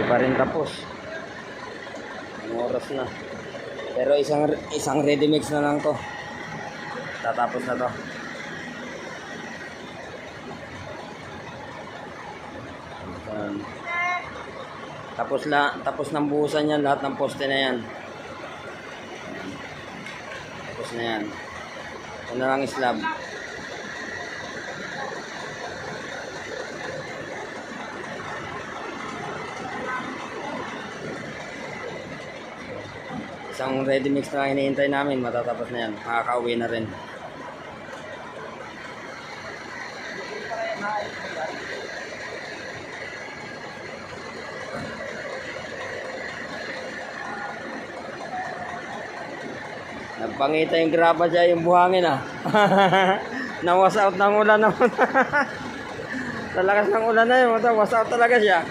pa rin tapos. Anong oras na? Pero isang ready mix na lang to. Tatapos na to. Tapos ng buhusan yan, lahat ng poste na yan. Tapos na yan. Ito na lang slab. Isang ready mix na lang hinihintay namin, matatapos na yan. Makakauwi na rin. Nagpangita yung graba dyan, yung buhangin ah. Na-wash out ng ulan naman. Sa lakas ng ulan na yun, wash out talaga siya.